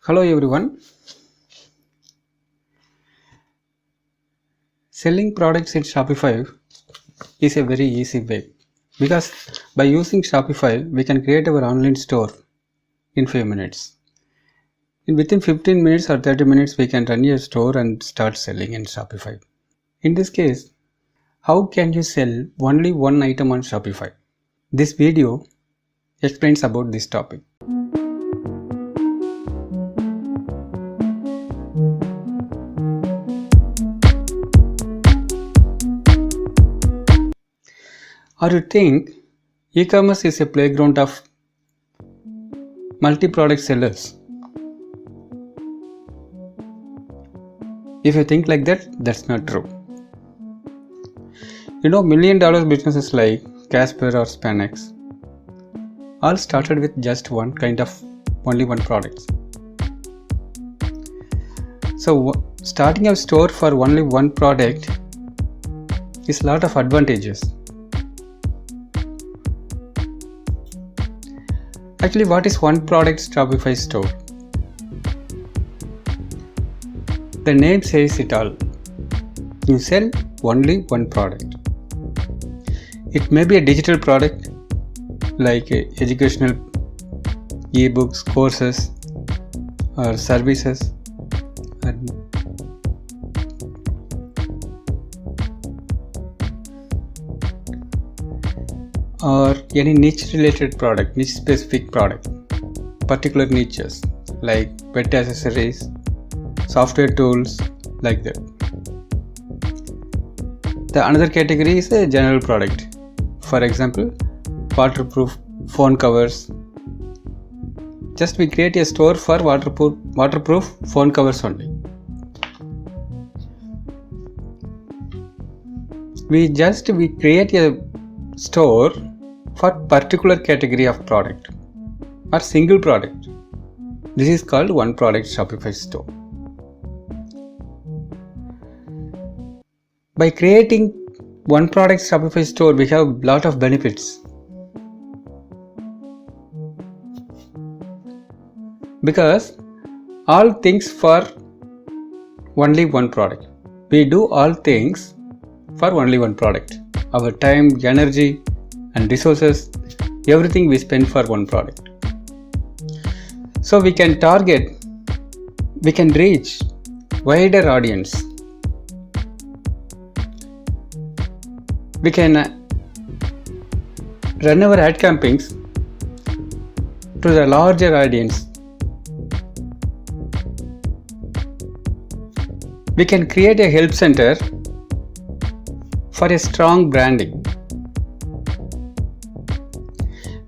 Hello everyone. Selling products in Shopify is a very easy way because by using Shopify we can create our online store in few minutes. Within 15 minutes or 30 minutes we can run your store and start selling in Shopify. In this case, how can you sell only one item on Shopify? This video explains about this topic. Or you think e-commerce is a playground of multi-product sellers? If you think like that, that's not true. $1 million businesses like Casper or Spanx all started with just only one product. So starting a store for only one product is a lot of advantages. Actually, what is one product Shopify store? The name says it all. You sell only one product. It may be a digital product like educational ebooks, courses, or services, or any niche related product, niche specific product, particular niches like pet accessories, software tools, like that. The another category is a general product. For example, waterproof phone covers. Just we create a store for waterproof phone covers only. We create a store for particular category of product or single product. This is called one product Shopify store. By creating one product Shopify store, we have a lot of benefits. Because all things for only one product. We do all things for only one product. Our time, energy, and resources, everything we spend for one product. So we can reach wider audience. We can run our ad campaigns to the larger audience. We can create a help center for a strong branding.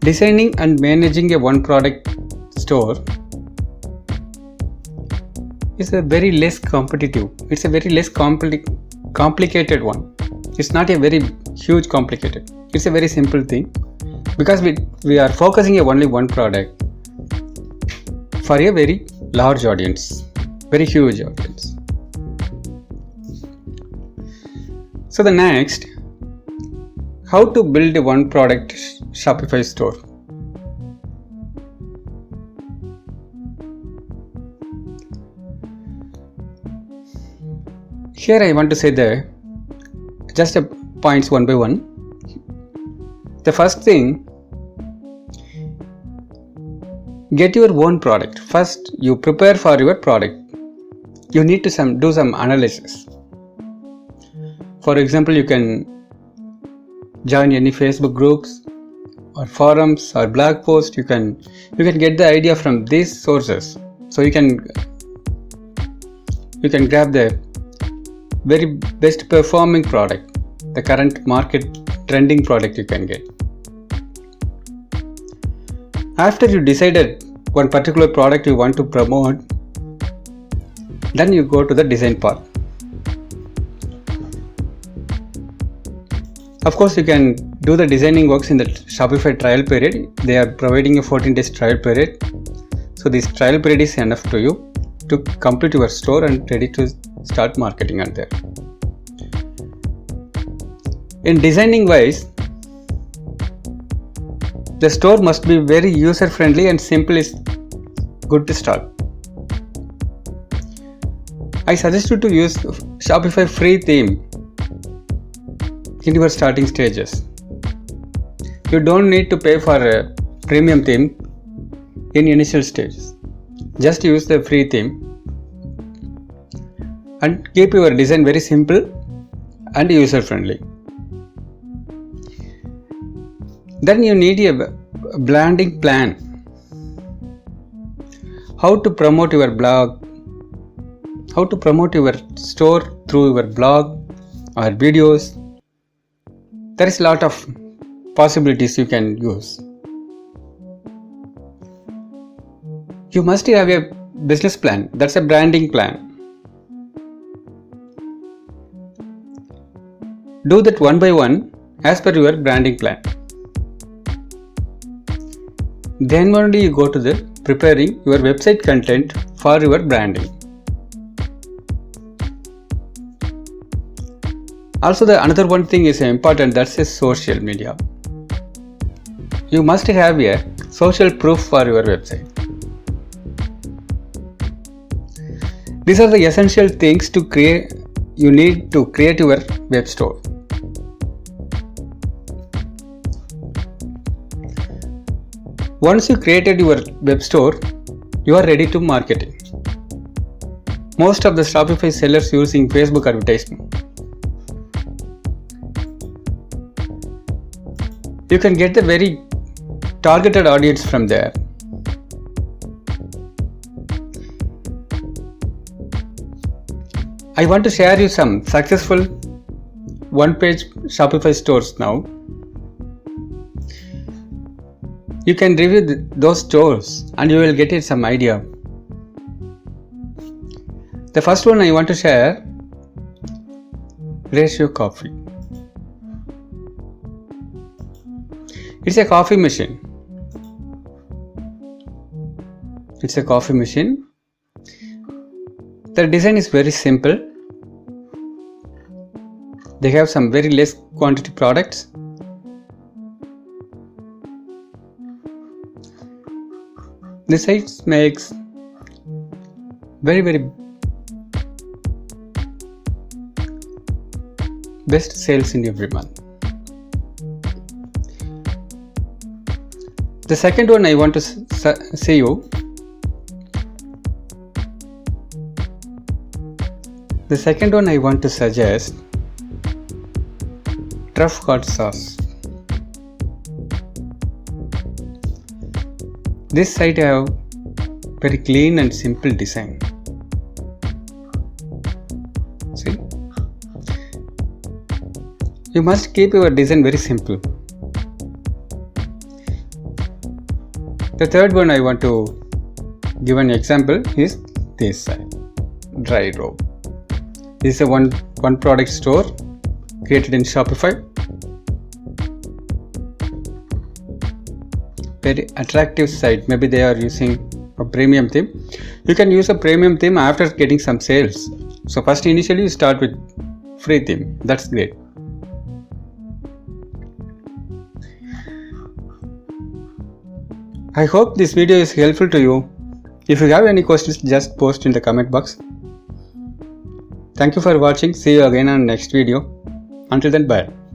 Designing and managing a one product store is a very less competitive. It's a very less complicated one. It's not a very huge complicated. It's a very simple thing because we are focusing on only one product for a very large audience, very huge audience. So the next, how to build a one product Shopify store. Here I want to say just points one by one. The first thing, get your own product. First, you prepare for your product. You need to do some analysis. For example, you can join any Facebook groups or forums or blog posts. You can get the idea from these sources. So you can grab the very best performing product, the current market trending product you can get. After you decided one particular product you want to promote, then you go to the design part. Of course, you can do the designing works in the Shopify trial period. They are providing a 14 days trial period. So this trial period is enough to you to complete your store and ready to start marketing on there. In designing wise, the store must be very user friendly and simple is good to start. I suggest you to use Shopify free theme in your starting stages. You don't need to pay for a premium theme in initial stages. Just use the free theme and keep your design very simple and user friendly. Then you need a branding plan. How to promote your blog, how to promote your store through your blog or videos. There is a lot of possibilities you can use. You must have a business plan. That's a branding plan. Do that one by one as per your branding plan. Then only you go to the preparing your website content for your branding. Also, the another one thing is important, that's a social media. You must have a social proof for your website. These are the essential things to create. You need to create your web store. Once you created your web store, you are ready to market it. Most of the Shopify sellers using Facebook advertisement. You can get the very targeted audience from there. I want to share you some successful one-page Shopify stores now. You can review those stores and you will get some idea. The first one I want to share, Ratio Coffee. It's a coffee machine. It's a coffee machine. The design is very simple. They have some very less quantity products. The site makes very best sales in every month. The second one I want to see you. The second one I want to suggest, Truff Hot Sauce. This site have very clean and simple design. See? You must keep your design very simple. The third one I want to give an example is this site, Dry Robe. This is a one product store created in Shopify. Very attractive site. Maybe they are using a premium theme. You can use a premium theme after getting some sales. So first initially you start with free theme. That's great. I hope this video is helpful to you. If you have any questions, just post in the comment box. Thank you for watching. See you again on next video. Until then, bye.